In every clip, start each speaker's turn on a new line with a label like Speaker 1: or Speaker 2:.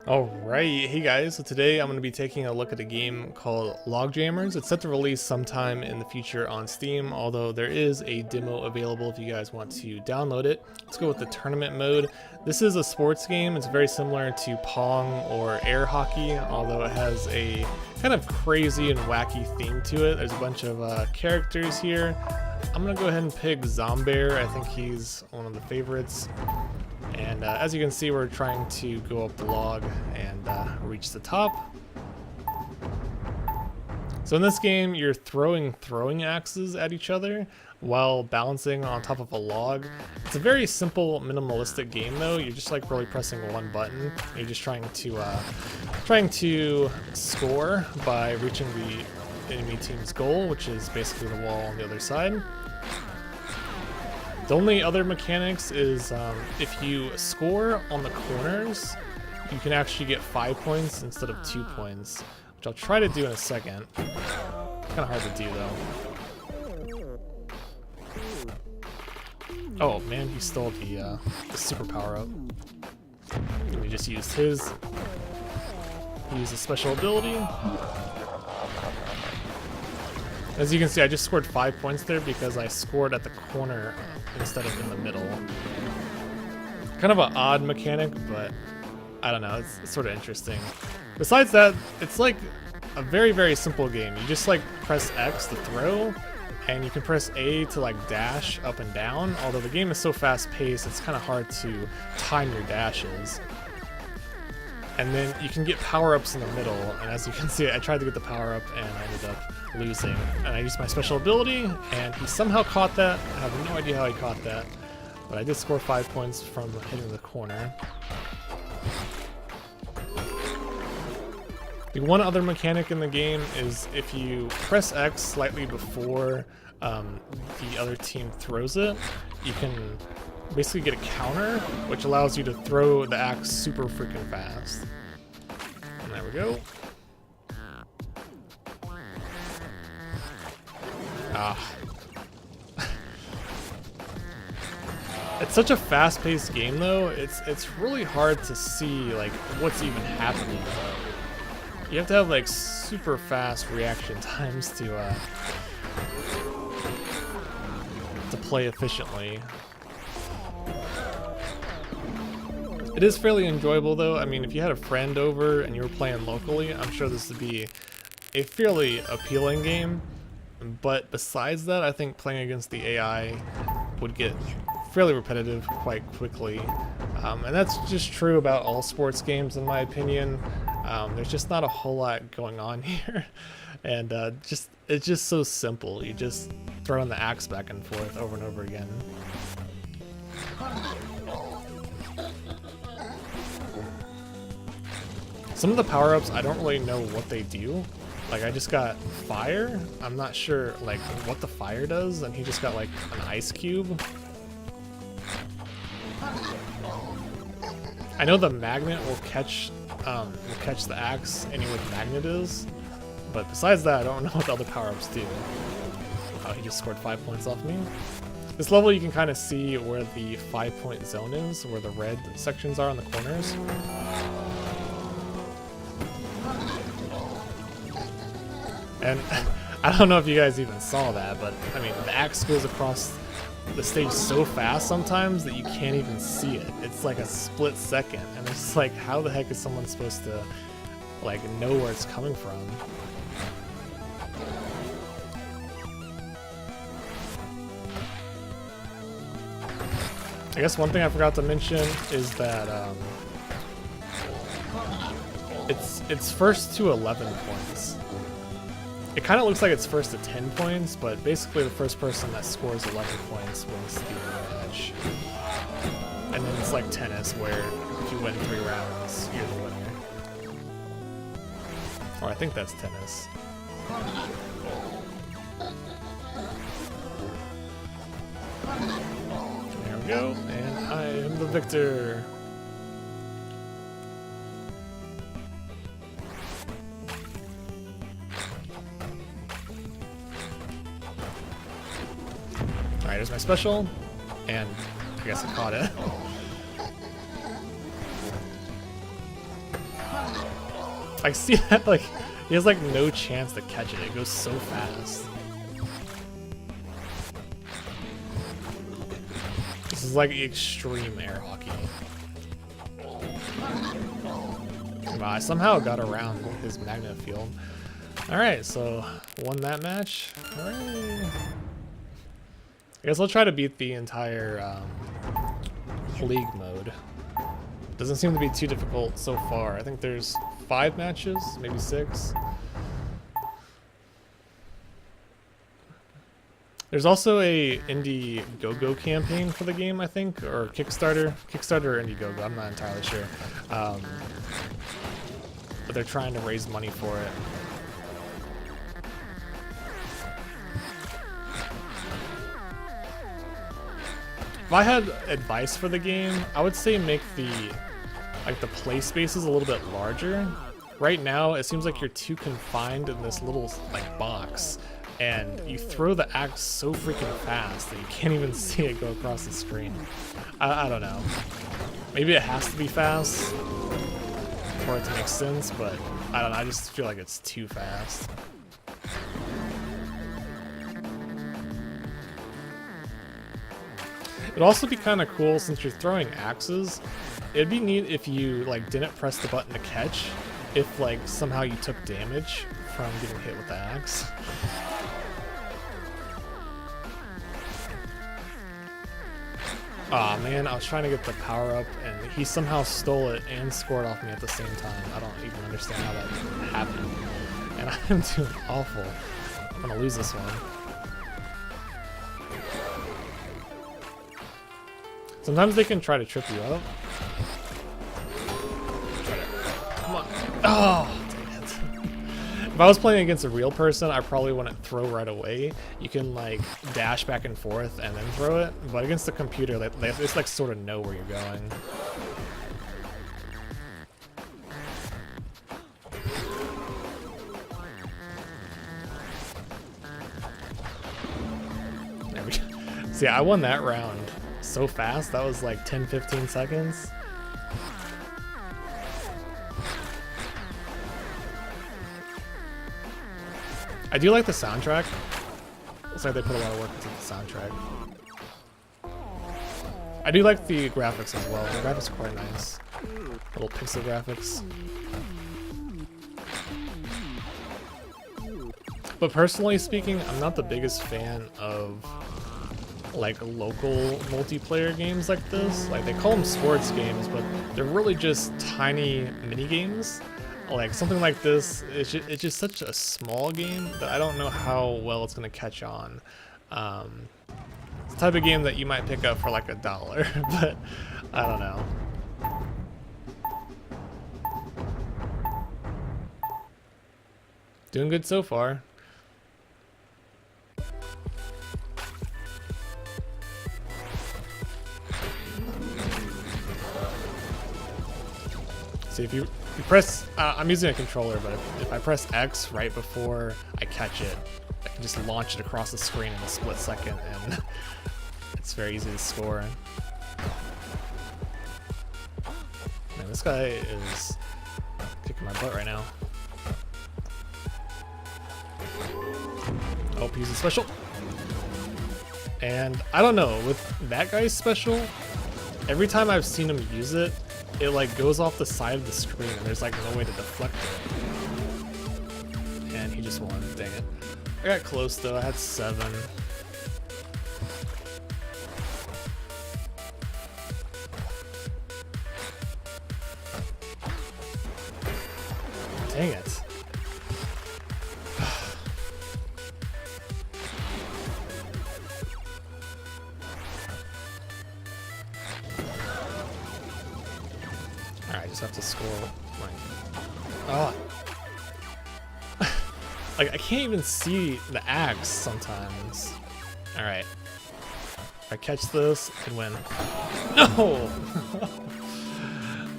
Speaker 1: Alright, hey guys, so today I'm going to be taking a look at a game called Logjammers. It's set to release sometime in the future on Steam, although there is a demo available if you guys want to download it. Let's go with the tournament mode. This is a sports game. It's very similar to Pong or air hockey, although it has a kind of crazy and wacky theme to it. There's a bunch of characters here. I'm going to go ahead and pick Zombear. I think he's one of the favorites. And as you can see, we're trying to go up the log and reach the top. So in this game, you're throwing axes at each other while balancing on top of a log. It's a very simple, minimalistic game though. You're just like really pressing one button. You're just trying to score by reaching the enemy team's goal, which is basically the wall on the other side. The only other mechanics is if you score on the corners, you can actually get 5 points instead of 2 points, which I'll try to do in a second. Kind of hard to do though. Oh man, he stole the super power up. And we just used his. He used a special ability. As you can see, I just scored 5 points there because I scored at the corner instead of in the middle. Kind of an odd mechanic, but I don't know, it's sort of interesting. Besides that, it's like a very, very simple game. You just like press X to throw, and you can press A to like dash up and down, although the game is so fast paced, it's kind of hard to time your dashes. And then you can get power-ups in the middle, and as you can see, I tried to get the power-up and I ended up losing. And I used my special ability, and he somehow caught that. I have no idea how he caught that, but I did score 5 points from hitting the corner. The one other mechanic in the game is if you press X slightly before the other team throws it, you can basically get a counter, which allows you to throw the axe super freaking fast. And there we go. It's such a fast-paced game though, it's really hard to see like what's even happening. You have to have like super fast reaction times to play efficiently. It is fairly enjoyable though. I mean, if you had a friend over and you were playing locally, I'm sure this would be a fairly appealing game. But besides that, I think playing against the AI would get fairly repetitive quite quickly. And that's just true about all sports games in my opinion. There's just not a whole lot going on here. And it's just so simple. You just throw in the axe back and forth over and over again. Some of the power-ups, I don't really know what they do. Like, I just got fire. I'm not sure, like, what the fire does, and he just got, like, an ice cube. I know the magnet will catch the axe anywhere the magnet is, but besides that, I don't know what the other power-ups do. Oh, he just scored 5 points off me. This level, you can kind of see where the 5-point zone is, where the red sections are on the corners. And I don't know if you guys even saw that, but I mean, the axe goes across the stage so fast sometimes that you can't even see it. It's like a split second, and it's like, how the heck is someone supposed to like know where it's coming from? I guess one thing I forgot to mention is that it's first to 11 points. It kind of looks like it's first to 10 points, but basically the first person that scores 11 points wins the match. And then it's like tennis, where if you win 3 rounds, you're the winner. Or I think that's tennis. There we go, and I am the victor. Alright, here's my special, and I guess I caught it. I see that, like, he has like no chance to catch it. It goes so fast. This is like extreme air hockey. Wow, I somehow got around his magnet field. Alright, so won that match. Hooray. I guess I'll try to beat the entire league mode. Doesn't seem to be too difficult so far. I think there's 5 matches, maybe 6. There's also a Indiegogo campaign for the game, I think, or Kickstarter. Kickstarter or Indiegogo, I'm not entirely sure. But they're trying to raise money for it. If I had advice for the game, I would say make the play spaces a little bit larger. Right now, it seems like you're too confined in this little box, and you throw the axe so freaking fast that you can't even see it go across the screen. I don't know. Maybe it has to be fast for it to make sense, but I don't know. I just feel like it's too fast. It'd also be kind of cool, since you're throwing axes, it'd be neat if you didn't press the button to catch, if somehow you took damage from getting hit with the axe. Aw, man, I was trying to get the power up and he somehow stole it and scored off me at the same time. I don't even understand how that happened. And I'm doing awful. I'm gonna lose this one. Sometimes they can try to trip you up. Come on. Oh, dang it. If I was playing against a real person, I probably wouldn't throw right away. You can dash back and forth and then throw it. But against the computer, they just sort of know where you're going. There we go. See, I won that round so fast. That was 10-15 seconds. I do like the soundtrack. Looks like they put a lot of work into the soundtrack. I do like the graphics as well. The graphics are quite nice. Little pixel graphics. But personally speaking, I'm not the biggest fan of local multiplayer games like this. They call them sports games, but they're really just tiny mini games. Something like this, it's just such a small game that I don't know how well it's gonna catch on. It's the type of game that you might pick up for $1, but I don't know. Doing good so far. See, if you press, I'm using a controller, but if I press X right before I catch it, I can just launch it across the screen in a split second, and it's very easy to score. Man, this guy is kicking my butt right now. Oh, he's a special. And I don't know, with that guy's special, every time I've seen him use it, it goes off the side of the screen and there's no way to deflect it. And he just won, dang it. I got close though, I had 7. Dang it. Alright, I just have to score. Oh. I can't even see the axe sometimes. Alright. If I catch this, I can win. No!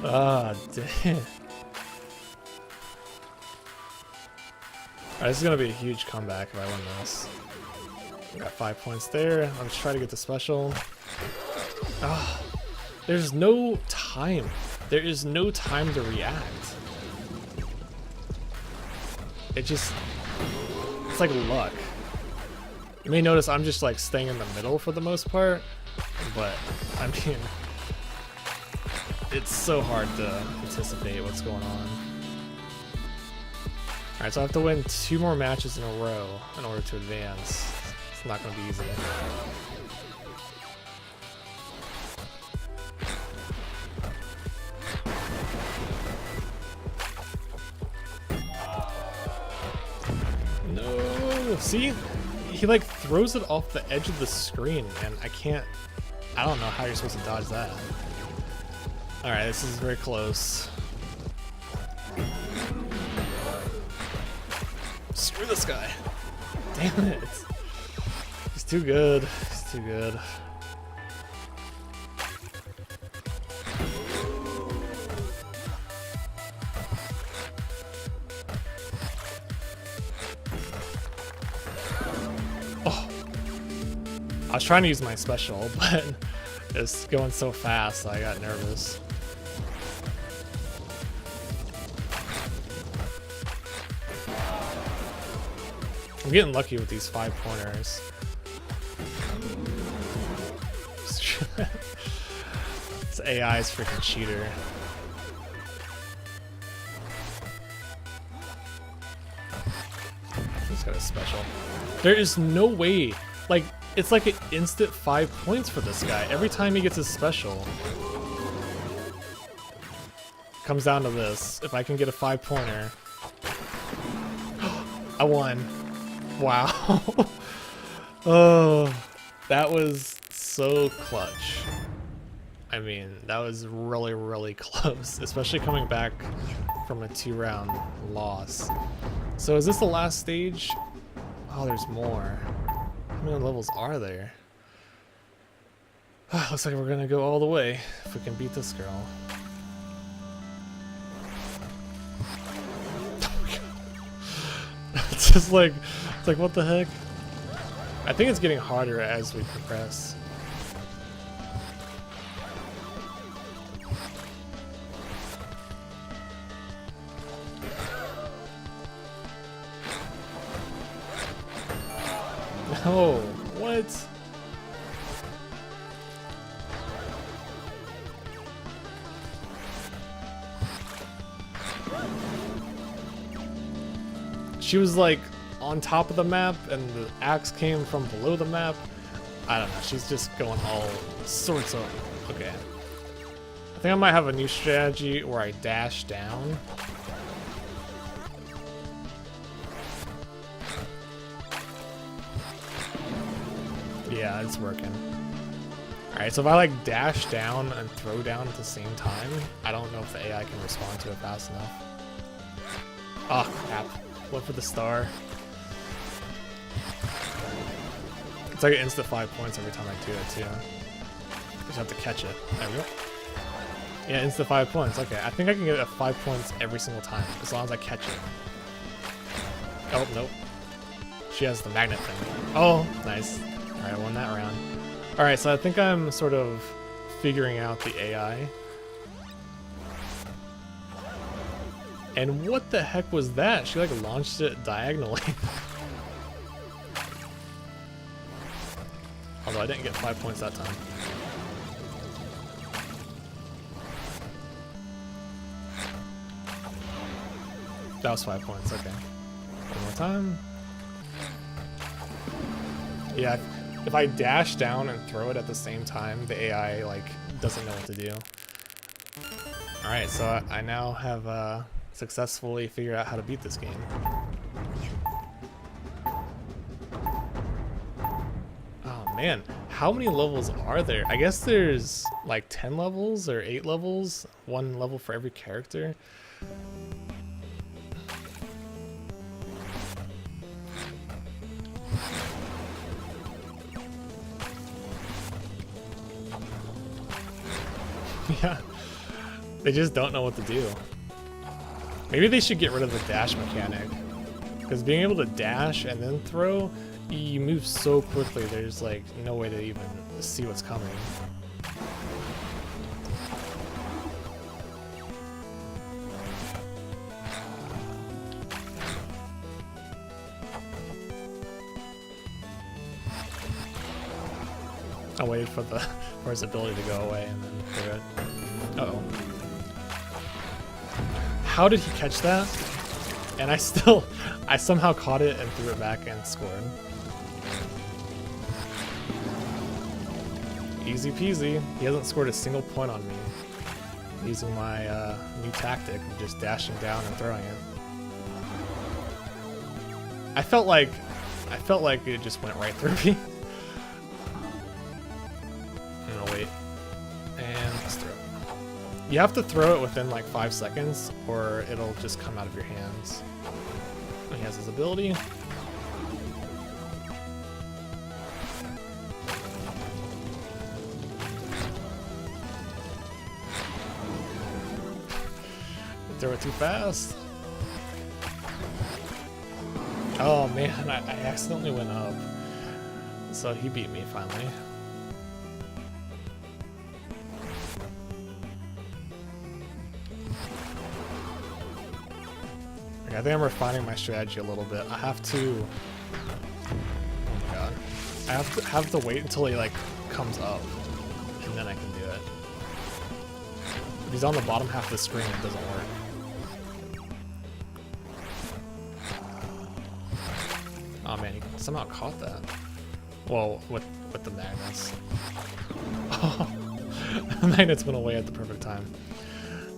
Speaker 1: Ah, damn. Alright, this is gonna be a huge comeback if I win this. I got 5 points there. I'll just try to get the special. Ah, there's no time. There is no time to react. it's like luck. You may notice I'm just like staying in the middle for the most part, but I mean, it's so hard to anticipate what's going on. Alright, so I have to win 2 more matches in a row in order to advance. It's not going to be easy. No! See? He like throws it off the edge of the screen and I don't know how you're supposed to dodge that. Alright, this is very close. Screw this guy. Damn it. He's too good. He's too good. Oh. I was trying to use my special, but it's going so fast I got nervous. I'm getting lucky with these 5-pointers. This AI is freaking cheater. He's got a special. There is no way. Like, it's like an instant 5 points for this guy. Every time he gets his special. Comes down to this. If I can get a 5-pointer. I won. Wow. Oh, that was so clutch. I mean, that was really, really close, especially coming back from a 2-round loss. So is this the last stage? Oh, there's more. How many levels are there? Looks like we're gonna go all the way if we can beat this girl. It's just like, it's like, what the heck? I think it's getting harder as we progress. No, what? She was like on top of the map and the axe came from below the map. I don't know, she's just going all sorts of... Okay. I think I might have a new strategy where I dash down. Yeah, it's working. Alright, so if I like dash down and throw down at the same time, I don't know if the AI can respond to it fast enough. Oh crap. Went for the star. It's like an instant 5 points every time I do it too. Just have to catch it. There we go. Yeah, instant 5 points. Okay, I think I can get a 5 points every single time as long as I catch it. Oh, nope. She has the magnet thing. Oh, nice. Alright, I won that round. Alright, so I think I'm sort of figuring out the AI. And what the heck was that? She like launched it diagonally. Although I didn't get 5 points that time. That was 5 points, okay. One more time. Yeah, if I dash down and throw it at the same time, the AI like doesn't know what to do. Alright, so I now have successfully figured out how to beat this game. Oh man, how many levels are there? I guess there's like 10 levels or 8 levels, 1 level for every character. Yeah, they just don't know what to do. Maybe they should get rid of the dash mechanic, because being able to dash and then throw, you move so quickly there's like no way to even see what's coming. I waited for his ability to go away and then threw it. Uh-oh. How did he catch that? And I somehow caught it and threw it back and scored. Easy peasy. He hasn't scored a single point on me. Using my new tactic of just dashing down and throwing it. I felt like it just went right through me. I'm gonna wait. And let's throw it. You have to throw it within like 5 seconds or it'll just come out of your hands. And he has his ability. Throw it too fast. Oh man, I accidentally went up. So he beat me finally. Okay, I think I'm refining my strategy a little bit. I have to... Oh my god. I have to wait until he like comes up. And then I can do it. If he's on the bottom half of the screen, it doesn't work. Oh man, he somehow caught that. Well, with the magnets. Oh, the magnets went away at the perfect time.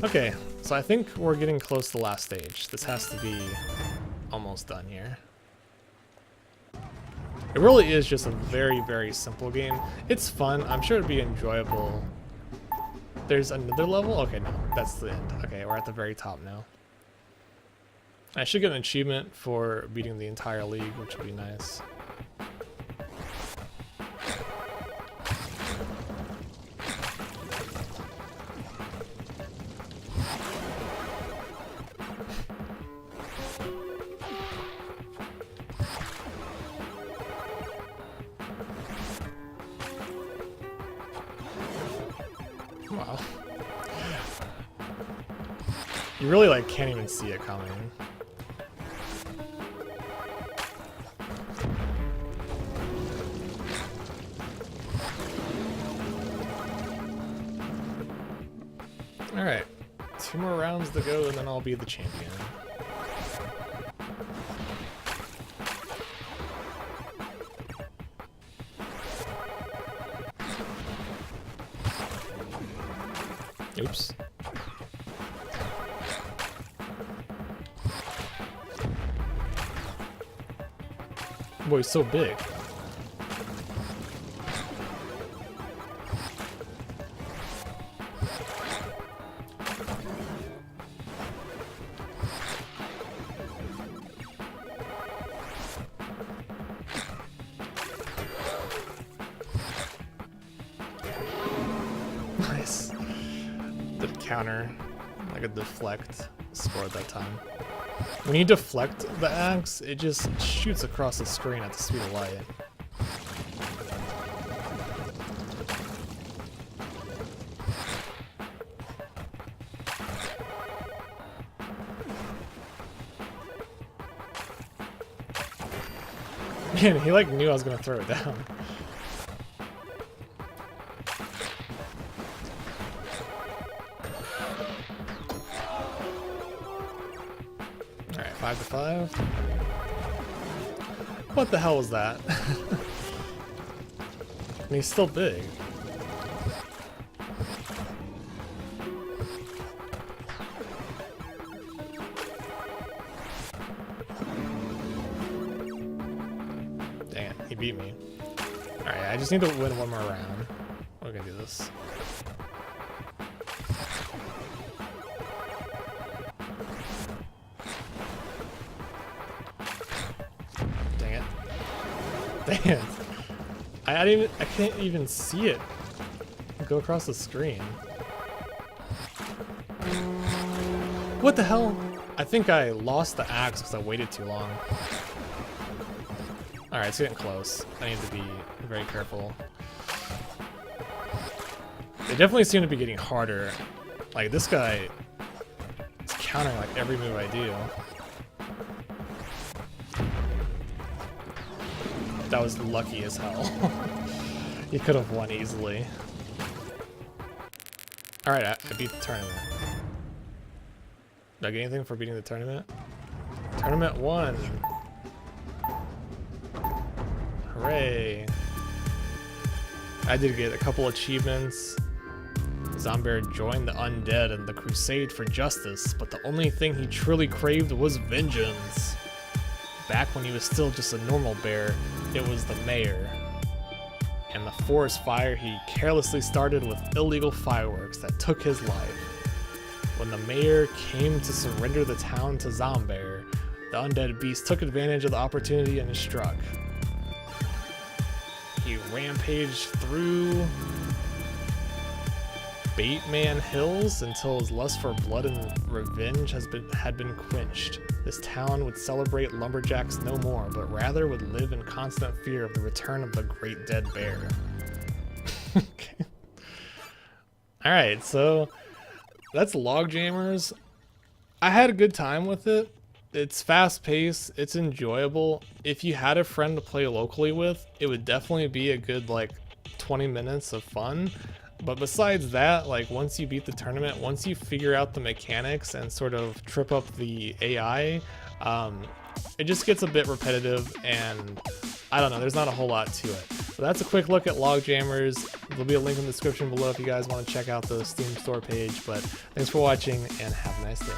Speaker 1: Okay, so I think we're getting close to the last stage. This has to be almost done here. It really is just a very, very simple game. It's fun. I'm sure it'd be enjoyable. There's another level? Okay, no, that's the end. Okay, we're at the very top now. I should get an achievement for beating the entire league, which would be nice. Wow. You really like can't even see it coming. Alright, 2 more rounds to go and then I'll be the champion. Oops. Boy, he's so big. Nice. The counter, like a deflect, scored that time. When you deflect the axe, it just shoots across the screen at the speed of light. Man, he like knew I was gonna throw it down. Alright, 5 to 5. What the hell was that? And he's still big. Dang it, he beat me. Alright, I just need to win one more round. We're gonna do this. Dang it. Dang it. I can't even see it go across the screen. What the hell? I think I lost the axe because I waited too long. Alright, it's getting close. I need to be very careful. They definitely seem to be getting harder. Like, this guy is countering like every move I do. That was lucky as hell. He could have won easily. Alright, I beat the tournament. Did I get anything for beating the tournament? Tournament 1. Hooray. I did get a couple achievements. Zombear joined the undead in the crusade for justice, but the only thing he truly craved was vengeance. Back when he was still just a normal bear, it was the mayor. And the forest fire he carelessly started with illegal fireworks that took his life. When the mayor came to surrender the town to Zombear, the undead beast took advantage of the opportunity and struck. He rampaged through Bateman Hills until his lust for blood and revenge had been quenched. This town would celebrate lumberjacks no more, but rather would live in constant fear of the return of the great dead bear. Okay. Alright, so that's Logjammers. I had a good time with it. It's fast paced, it's enjoyable. If you had a friend to play locally with, it would definitely be a good like 20 minutes of fun. But besides that, like once you beat the tournament, once you figure out the mechanics and sort of trip up the AI, it just gets a bit repetitive, and I don't know, there's not a whole lot to it. So that's a quick look at Logjammers. There'll be a link in the description below if you guys want to check out the Steam store page. But thanks for watching and have a nice day.